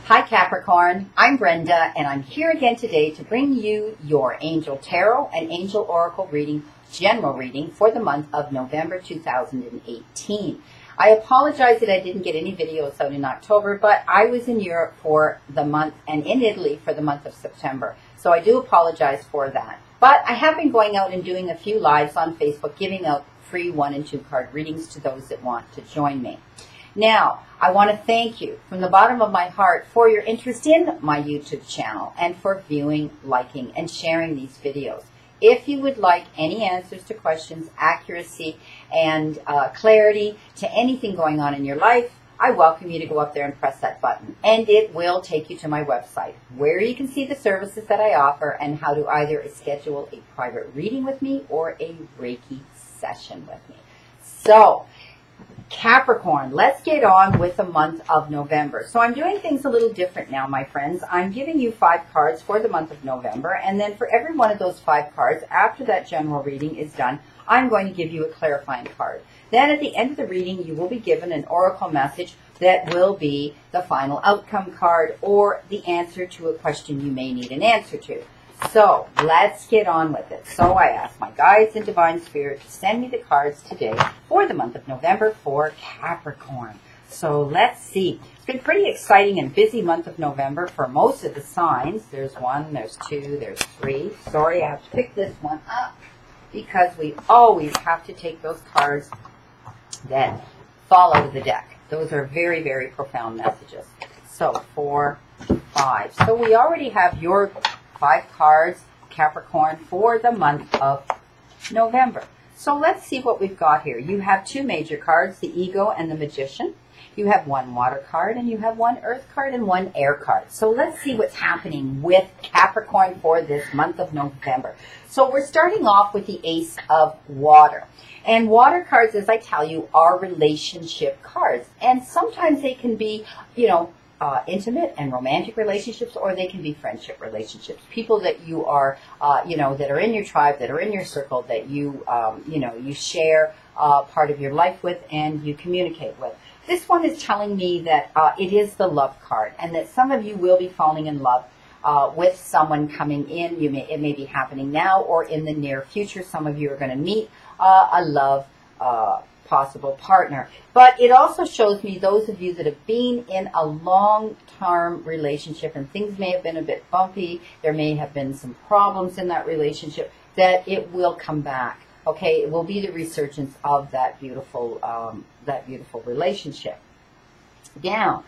Hi Capricorn, I'm Brenda and I'm here again today to bring you your Angel Tarot and Angel Oracle reading, general reading for the month of November 2018. I apologize that I didn't get any videos out in October, but I was in Europe for the month and in Italy for the month of September. So I do apologize for that. But I have been going out and doing a few lives on Facebook, giving out free 1 and 2 card readings to those that want to join me. Now, I want to thank you from the bottom of my heart for your interest in my YouTube channel and for viewing, liking, and sharing these videos. If you would like any answers to questions, accuracy, and clarity to anything going on in your life, I welcome you to go up there and press that button. And it will take you to my website, where you can see the services that I offer and how to either schedule a private reading with me or a Reiki session with me. So, Capricorn, let's get on with the month of November. So I'm doing things a little different now, my friends. I'm giving you 5 cards for the month of November, and then for every one of those 5 cards, after that general reading is done, I'm going to give you a clarifying card. Then at the end of the reading, you will be given an oracle message that will be the final outcome card or the answer to a question you may need an answer to. So, let's get on with it. So I ask my guides and divine spirit to send me the cards today for the month of November for Capricorn. So let's see. It's been a pretty exciting and busy month of November for most of the signs. There's 1, there's 2, there's 3. Sorry, I have to pick this one up because we always have to take those cards that fall out of the deck. Those are very, very profound messages. So 4, 5. So we already have your 5 cards, Capricorn, for the month of November. So let's see what we've got here. You have 2 major cards, the Ego and the Magician. You have 1 water card, and you have 1 earth card and 1 air card. So let's see what's happening with Capricorn for this month of November. So we're starting off with the Ace of Water. And water cards, as I tell you, are relationship cards. And sometimes they can be, intimate and romantic relationships, or they can be friendship relationships. People that you are, that are in your tribe, that are in your circle, that you, you share part of your life with and you communicate with. This one is telling me that it is the love card, and that some of you will be falling in love with someone coming in. It may be happening now or in the near future. Some of you are going to meet a love possible partner. But it also shows me those of you that have been in a long-term relationship and things may have been a bit bumpy, there may have been some problems in that relationship, that it will come back. Okay, it will be the resurgence of that beautiful relationship. Now,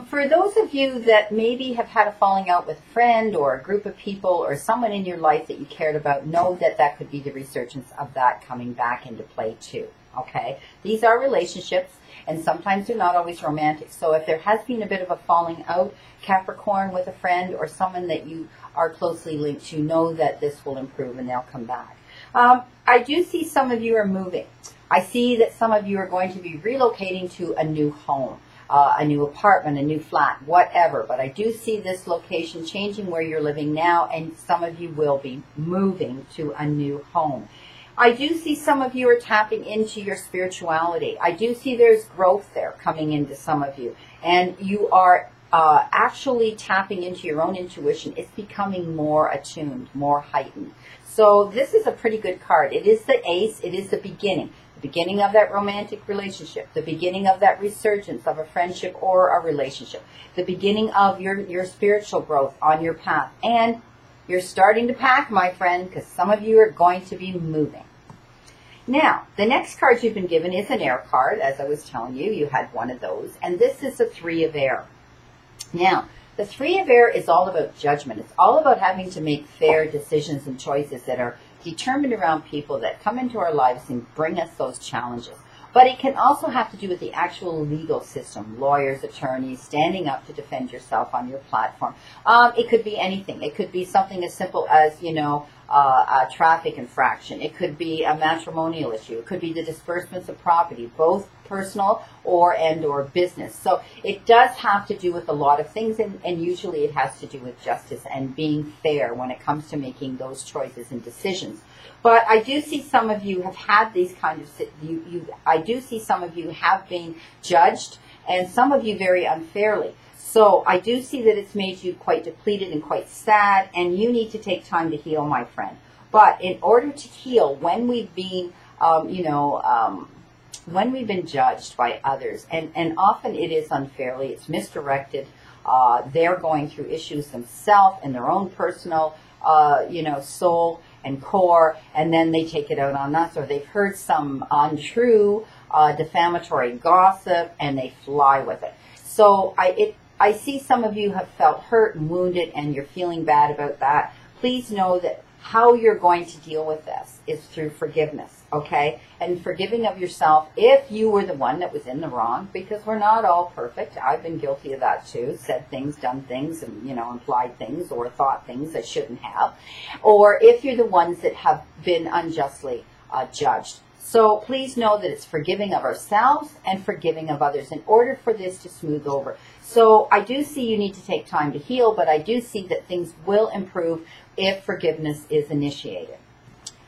for those of you that maybe have had a falling out with a friend or a group of people or someone in your life that you cared about, know that that could be the resurgence of that coming back into play too. Okay, these are relationships, and sometimes they're not always romantic. So if there has been a bit of a falling out, Capricorn, with a friend or someone that you are closely linked to, know that this will improve and they'll come back. I do see some of you are moving. I see that some of you are going to be relocating to a new home, a new apartment, a new flat, whatever. But I do see this location changing where you're living now, and some of you will be moving to a new home. I do see some of you are tapping into your spirituality. I do see there's growth there coming into some of you. And you are actually tapping into your own intuition. It's becoming more attuned, more heightened. So this is a pretty good card. It is the Ace. It is the beginning. The beginning of that romantic relationship. The beginning of that resurgence of a friendship or a relationship. The beginning of your spiritual growth on your path. And you're starting to pack, my friend, because some of you are going to be moving. Now, the next card you've been given is an air card. As I was telling you, you had 1 of those. And this is the 3 of air. Now, the 3 of air is all about judgment. It's all about having to make fair decisions and choices that are determined around people that come into our lives and bring us those challenges. But it can also have to do with the actual legal system, lawyers, attorneys, standing up to defend yourself on your platform. It could be anything. It could be something as simple as, a traffic infraction. It could be a matrimonial issue. It could be the disbursements of property, both personal or business. So it does have to do with a lot of things, and usually it has to do with justice and being fair when it comes to making those choices and decisions. But I do see some of you have had these kind of, I do see some of you have been judged, and some of you very unfairly. So I do see that it's made you quite depleted and quite sad, and you need to take time to heal, my friend. But in order to heal, when we've been, when we've been judged by others, and often it is unfairly, it's misdirected, they're going through issues themselves in their own personal, soul and core, and then they take it out on us, or they've heard some untrue, defamatory gossip, and they fly with it. So I see some of you have felt hurt and wounded, and you're feeling bad about that. Please know that how you're going to deal with this is through forgiveness, okay? And forgiving of yourself if you were the one that was in the wrong, because we're not all perfect. I've been guilty of that too. Said things, done things, and, implied things or thought things I shouldn't have. Or if you're the ones that have been unjustly judged. So please know that it's forgiving of ourselves and forgiving of others in order for this to smooth over. So I do see you need to take time to heal, but I do see that things will improve if forgiveness is initiated.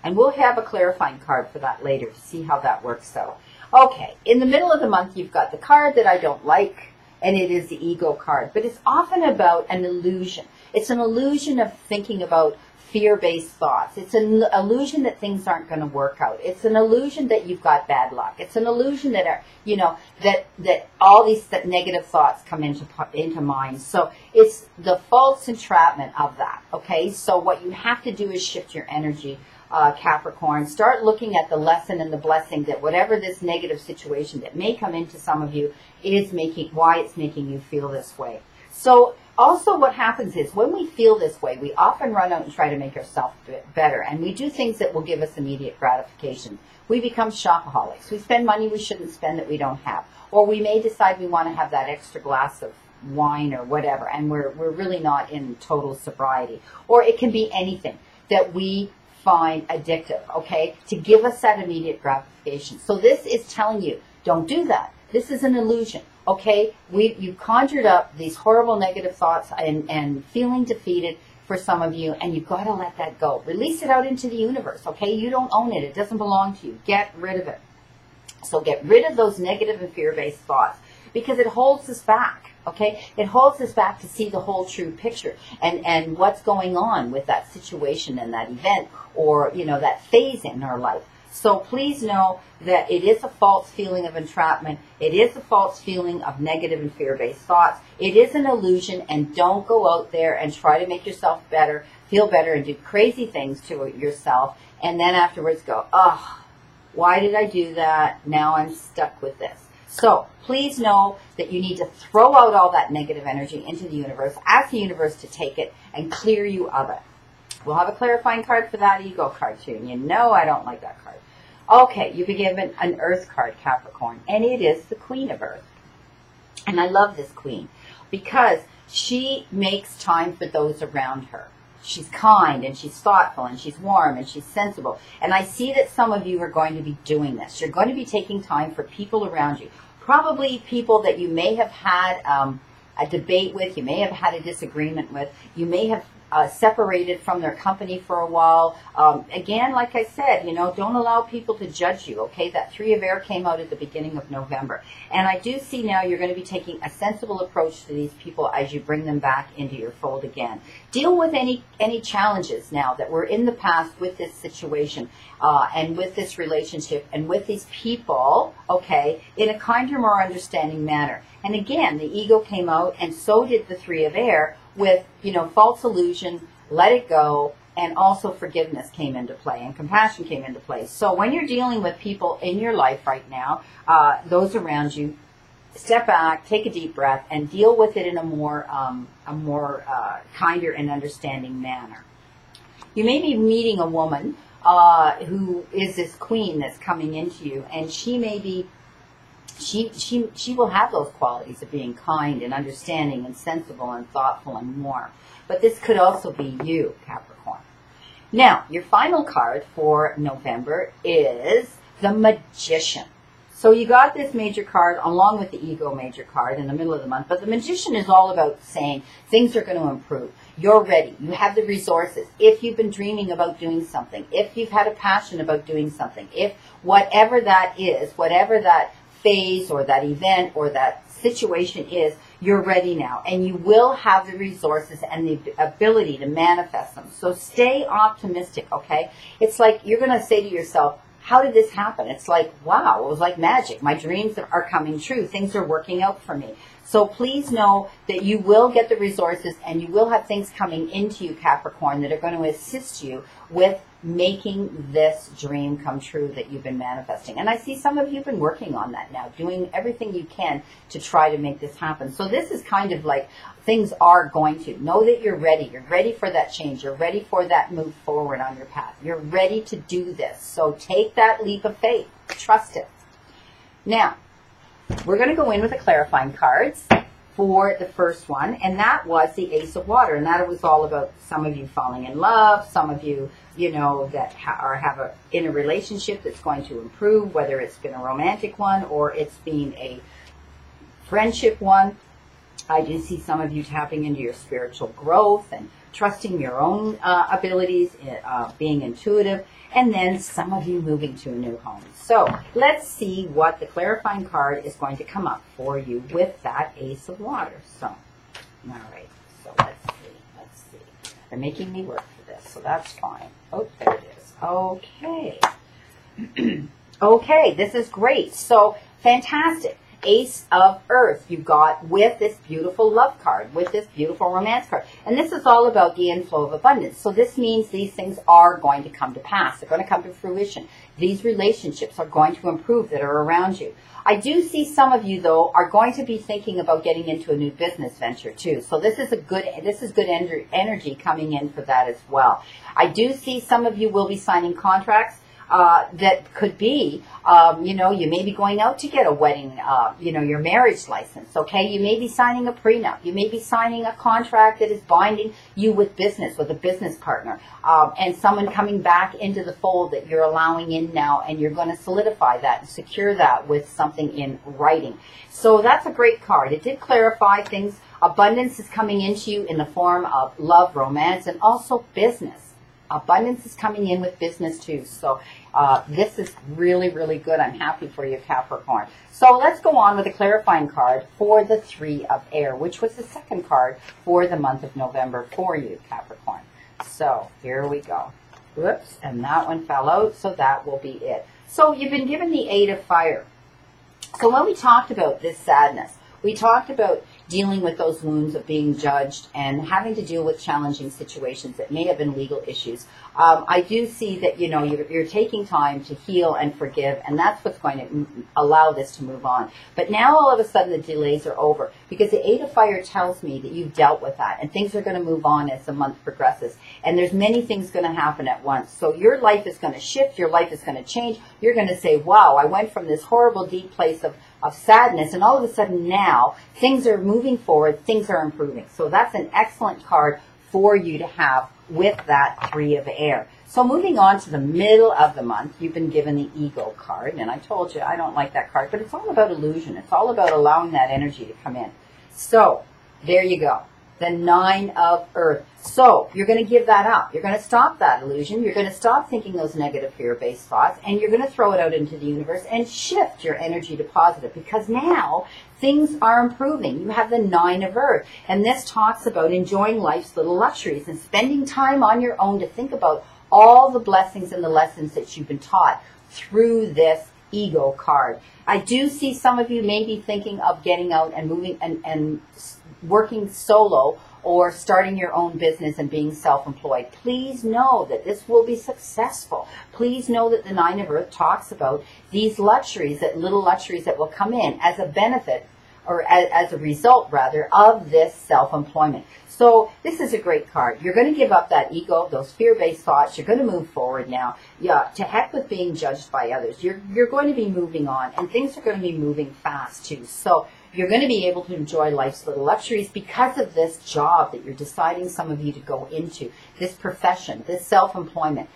And we'll have a clarifying card for that later to see how that works out. Okay, in the middle of the month, you've got the card that I don't like, and it is the ego card. But it's often about an illusion. It's an illusion of thinking about fear-based thoughts. It's an illusion that things aren't going to work out. It's an illusion that you've got bad luck. It's an illusion that that all these negative thoughts come into mind. So it's the false entrapment of that. Okay, so what you have to do is shift your energy, Capricorn. Start looking at the lesson and the blessing that whatever this negative situation that may come into some of you is why it's making you feel this way. So also what happens is when we feel this way, we often run out and try to make ourselves better. And we do things that will give us immediate gratification. We become shopaholics. We spend money we shouldn't spend that we don't have. Or we may decide we want to have that extra glass of wine or whatever, and we're really not in total sobriety. Or it can be anything that we find addictive, okay, to give us that immediate gratification. So this is telling you, don't do that. This is an illusion. Okay, you conjured up these horrible negative thoughts and feeling defeated for some of you, and you've got to let that go. Release it out into the universe, okay? You don't own it. It doesn't belong to you. Get rid of it. So get rid of those negative and fear-based thoughts because it holds us back, okay? It holds us back to see the whole true picture and what's going on with that situation and that event or, that phase in our life. So please know that it is a false feeling of entrapment. It is a false feeling of negative and fear-based thoughts. It is an illusion, and don't go out there and try to make yourself better, feel better, and do crazy things to yourself, and then afterwards go, oh, why did I do that? Now I'm stuck with this. So please know that you need to throw out all that negative energy into the universe, ask the universe to take it and clear you of it. We'll have a clarifying card for that ego card too, and you know I don't like that card. Okay, you've been given an Earth card, Capricorn, and it is the Queen of Earth. And I love this Queen because she makes time for those around her. She's kind, and she's thoughtful, and she's warm, and she's sensible. And I see that some of you are going to be doing this. You're going to be taking time for people around you, probably people that you may have had a debate with, you may have had a disagreement with, you may have separated from their company for a while. Again, like I said, don't allow people to judge you, okay? That Three of Air came out at the beginning of November. And I do see now you're going to be taking a sensible approach to these people as you bring them back into your fold again. Deal with any challenges now that were in the past with this situation and with this relationship and with these people, okay, in a kinder, more understanding manner. And again, the ego came out, and so did the Three of Air, with, false illusion, let it go, and also forgiveness came into play, and compassion came into play. So when you're dealing with people in your life right now, those around you, step back, take a deep breath, and deal with it in a more kinder and understanding manner. You may be meeting a woman who is this queen that's coming into you, and she may be she will have those qualities of being kind and understanding and sensible and thoughtful and warm. But this could also be you, Capricorn. Now, your final card for November is the Magician. So you got this major card along with the ego major card in the middle of the month. But the Magician is all about saying things are going to improve. You're ready. You have the resources. If you've been dreaming about doing something, if you've had a passion about doing something, if whatever that is, whatever that phase or that event or that situation is, You're ready now, and you will have the resources and the ability to manifest them. So stay optimistic, okay? It's like you're going to say to yourself, how did this happen? It's like, wow, it was like magic. My dreams are coming true. Things are working out for me. So please know that you will get the resources and you will have things coming into you, Capricorn, that are going to assist you with making this dream come true that you've been manifesting. And I see some of you have been working on that now, doing everything you can to try to make this happen. So this is kind of like things are going to. Know that you're ready. You're ready for that change. You're ready for that move forward on your path. You're ready to do this. So take that leap of faith. Trust it. Now, we're going to go in with the clarifying cards for the first one, and that was the Ace of Water, and that was all about some of you falling in love, some of you, you know, that have in a relationship that's going to improve, whether it's been a romantic one or it's been a friendship one. I do see some of you tapping into your spiritual growth and trusting your own abilities, being intuitive, and then some of you moving to a new home. So let's see what the clarifying card is going to come up for you with that Ace of Water. So, all right, so let's see. They're making me work for this, so that's fine. Oh, there it is. Okay. Okay, this is great. So, fantastic. Ace of Earth you got with this beautiful love card, with this beautiful romance card. And this is all about the inflow of abundance. So this means these things are going to come to pass. They're going to come to fruition. These relationships are going to improve that are around you. I do see some of you, though, are going to be thinking about getting into a new business venture, too. So this is good energy coming in for that as well. I do see some of you will be signing contracts. That could be, you know, you may be going out to get a wedding, you know, your marriage license, okay? You may be signing a prenup. You may be signing a contract that is binding you with business, with a business partner, and someone coming back into the fold that you're allowing in now, and you're going to solidify that and secure that with something in writing. So that's a great card. It did clarify things. Abundance is coming into you in the form of love, romance, and also business. Abundance is coming in with business too. So this is really, really good. I'm happy for you, Capricorn. So let's go on with a clarifying card for the Three of Air, which was the second card for the month of November for you, Capricorn. So here we go. Whoops, and that one fell out, so that will be it. So you've been given the Eight of Fire. So when we talked about this sadness, we talked about dealing with those wounds of being judged and having to deal with challenging situations that may have been legal issues. I do see that, you know, you're taking time to heal and forgive, and that's what's going to allow this to move on. But now all of a sudden the delays are over, because the Eight of Fire tells me that you've dealt with that, and things are going to move on as the month progresses. And there's many things going to happen at once. So your life is going to shift, your life is going to change. You're going to say, wow, I went from this horrible, deep place of sadness, and all of a sudden now things are moving forward, things are improving. So that's an excellent card for you to have with that Three of Air. So moving on to the middle of the month, you've been given the Ego card, and I told you I don't like that card, but it's all about illusion. It's all about allowing that energy to come in. So there you go. The Nine of Earth. So you're going to give that up. You're going to stop that illusion. You're going to stop thinking those negative fear-based thoughts, and you're going to throw it out into the universe and shift your energy to positive, because now things are improving. You have the Nine of Earth, and this talks about enjoying life's little luxuries and spending time on your own to think about all the blessings and the lessons that you've been taught through this Ego card. I do see some of you may be thinking of getting out and moving and working solo or starting your own business and being self-employed. Please know that this will be successful. Please know that the Nine of Earth talks about these luxuries, that little luxuries that will come in as a benefit, or as a result rather, of this self-employment. So this is a great card. You're going to give up that ego, those fear-based thoughts. You're going to move forward now. Yeah, to heck with being judged by others. You're going to be moving on, and things are going to be moving fast too. So you're going to be able to enjoy life's little luxuries because of this job that you're deciding, some of you, to go into, this profession, this self-employment.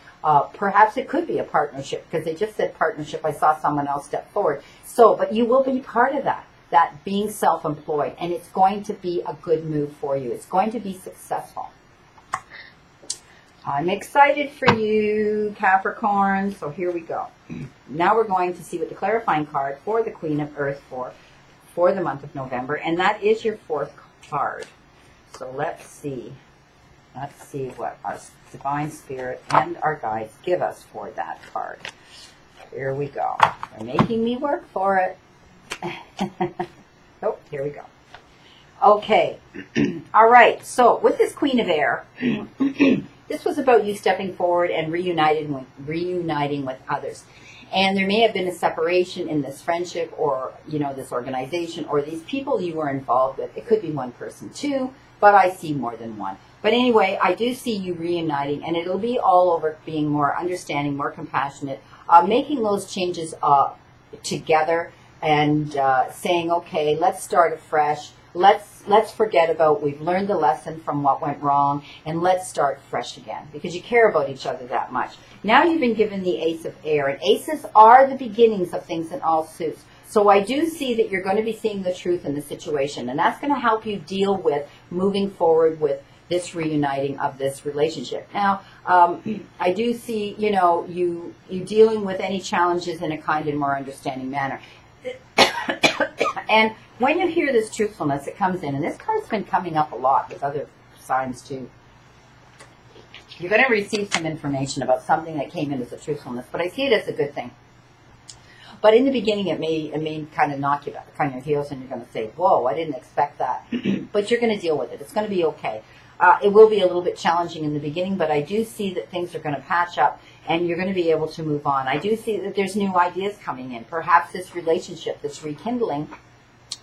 Perhaps it could be a partnership, because they just said partnership. I saw someone else step forward. So, but you will be part of that being self-employed, and it's going to be a good move for you. It's going to be successful. I'm excited for you, Capricorn. So here we go. Now we're going to see what the clarifying card for the Queen of Earth for the month of November, and that is your fourth card. So let's see. Let's see what our Divine Spirit and our guides give us for that card. Here we go. They're making me work for it. Oh, here we go. Okay. All right. So with this Queen of Air, this was about you stepping forward and reuniting with others. And there may have been a separation in this friendship or, you know, this organization or these people you were involved with. It could be one person too, but I see more than one. But anyway, I do see you reuniting, and it'll be all over being more understanding, more compassionate, making those changes together and saying, okay, let's start afresh. Let's forget about, we've learned the lesson from what went wrong, and let's start fresh again, because you care about each other that much. Now you've been given the Ace of Air, and aces are the beginnings of things in all suits. So I do see that you're going to be seeing the truth in the situation, and that's going to help you deal with moving forward with this reuniting of this relationship. Now, I do see, you know, you dealing with any challenges in a kind and more understanding manner. And when you hear this truthfulness, it comes in, and this card's been coming up a lot with other signs too. You're going to receive some information about something that came in as a truthfulness, but I see it as a good thing. But in the beginning, it may kind of knock you back on your heels, and you're going to say, whoa, I didn't expect that. But you're going to deal with it. It's going to be okay. It will be a little bit challenging in the beginning, but I do see that things are going to patch up, and you're going to be able to move on. I do see that there's new ideas coming in. Perhaps this relationship that's rekindling,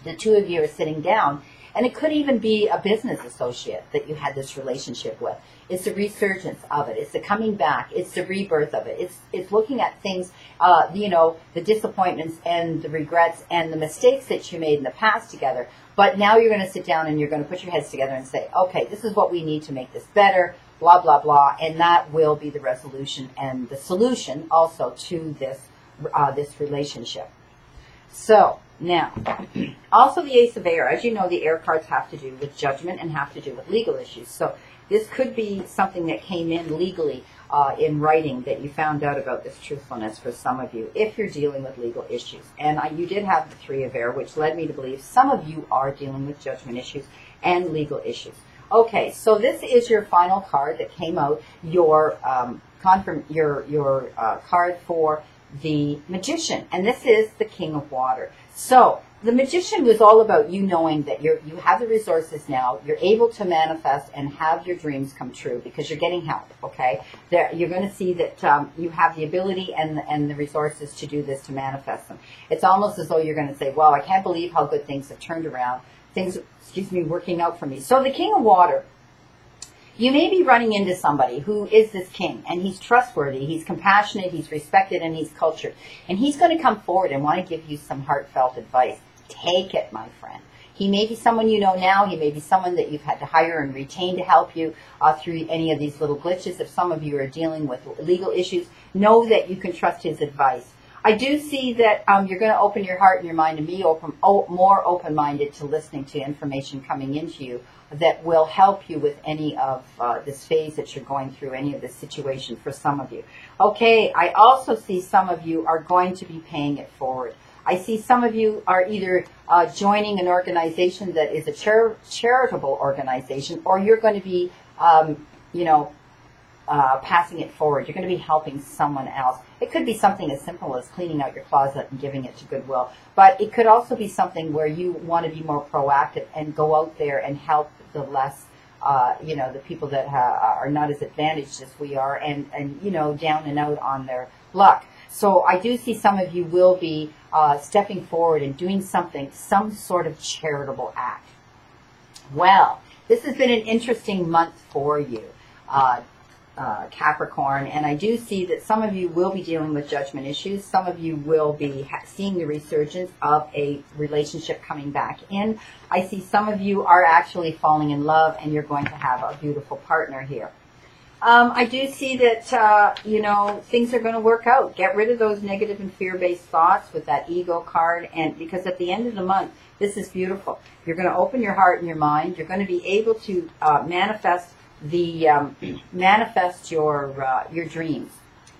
the two of you are sitting down, and it could even be a business associate that you had this relationship with. It's the resurgence of it. It's the coming back. It's the rebirth of it. It's looking at things, you know, the disappointments and the regrets and the mistakes that you made in the past together. But now you're going to sit down and you're going to put your heads together and say, okay, this is what we need to make this better, blah, blah, blah. And that will be the resolution and the solution also to this, this relationship. So now, also the Ace of Air. As you know, the air cards have to do with judgment and have to do with legal issues. So this could be something that came in legally in writing that you found out about this truthfulness for some of you, if you're dealing with legal issues. And you did have the Three of Air, which led me to believe some of you are dealing with judgment issues and legal issues. Okay, so this is your final card that came out, your card for the Magician, and this is the King of Water. So the Magician was all about you knowing that you have the resources now, you're able to manifest and have your dreams come true because you're getting help, okay? You're going to see that you have the ability and the resources to do this, to manifest them. It's almost as though you're going to say, wow, I can't believe how good things have turned around. Things, working out for me. So the King of Water, you may be running into somebody who is this king, and he's trustworthy, he's compassionate, he's respected, and he's cultured. And he's going to come forward and want to give you some heartfelt advice. Take it, my friend. He may be someone you know now. He may be someone that you've had to hire and retain to help you through any of these little glitches. If some of you are dealing with legal issues, know that you can trust his advice. I do see that you're going to open your heart and your mind and be more open-minded to listening to information coming into you that will help you with any of this phase that you're going through, any of this situation for some of you. Okay, I also see some of you are going to be paying it forward. I see some of you are either joining an organization that is a charitable organization, or you're going to be, passing it forward. You're going to be helping someone else. It could be something as simple as cleaning out your closet and giving it to Goodwill. But it could also be something where you want to be more proactive and go out there and help the less, the people that are not as advantaged as we are and down and out on their luck. So I do see some of you will be stepping forward and doing something, some sort of charitable act. Well, this has been an interesting month for you, Capricorn, and I do see that some of you will be dealing with judgment issues. Some of you will be seeing the resurgence of a relationship coming back in. I see some of you are actually falling in love, and you're going to have a beautiful partner here. I do see that, things are going to work out. Get rid of those negative and fear-based thoughts with that ego card, and because at the end of the month, this is beautiful. You're going to open your heart and your mind. You're going to be able to manifest your dreams.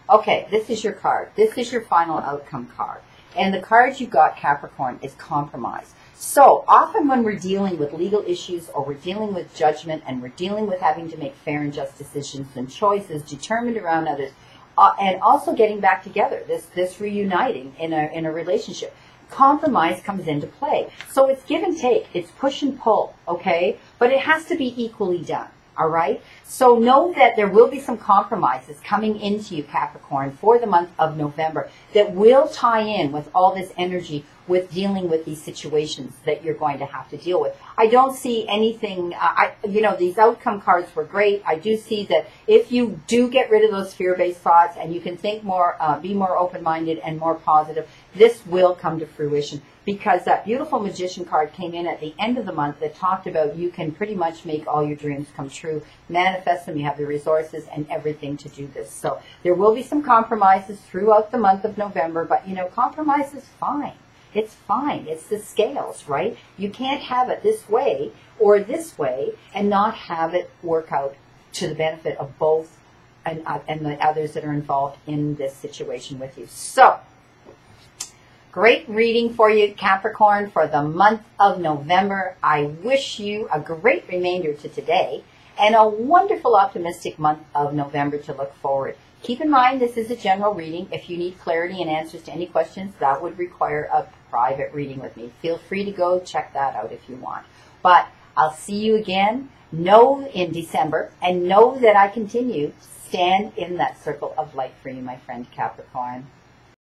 Okay, this is your card. This is your final outcome card. And the card you got, Capricorn, is compromise. So often when we're dealing with legal issues, or we're dealing with judgment, and we're dealing with having to make fair and just decisions and choices determined around others, and also getting back together, this reuniting in a relationship, compromise comes into play. So it's give and take, it's push and pull, okay? But it has to be equally done. All right. So know that there will be some compromises coming into you, Capricorn, for the month of November that will tie in with all this energy with dealing with these situations that you're going to have to deal with. I don't see anything, these outcome cards were great. I do see that if you do get rid of those fear-based thoughts and you can think more, be more open-minded and more positive, this will come to fruition, because that beautiful Magician card came in at the end of the month that talked about you can pretty much make all your dreams come true, manifest them, you have the resources and everything to do this. So there will be some compromises throughout the month of November, but compromise is fine. It's fine. It's the scales, right? You can't have it this way or this way and not have it work out to the benefit of both and the others that are involved in this situation with you. So, great reading for you, Capricorn, for the month of November. I wish you a great remainder to today and a wonderful, optimistic month of November to look forward. Keep in mind, this is a general reading. If you need clarity and answers to any questions, that would require a private reading with me. Feel free to go check that out if you want. But I'll see you again, in December, and know that I continue to stand in that circle of light for you, my friend Capricorn.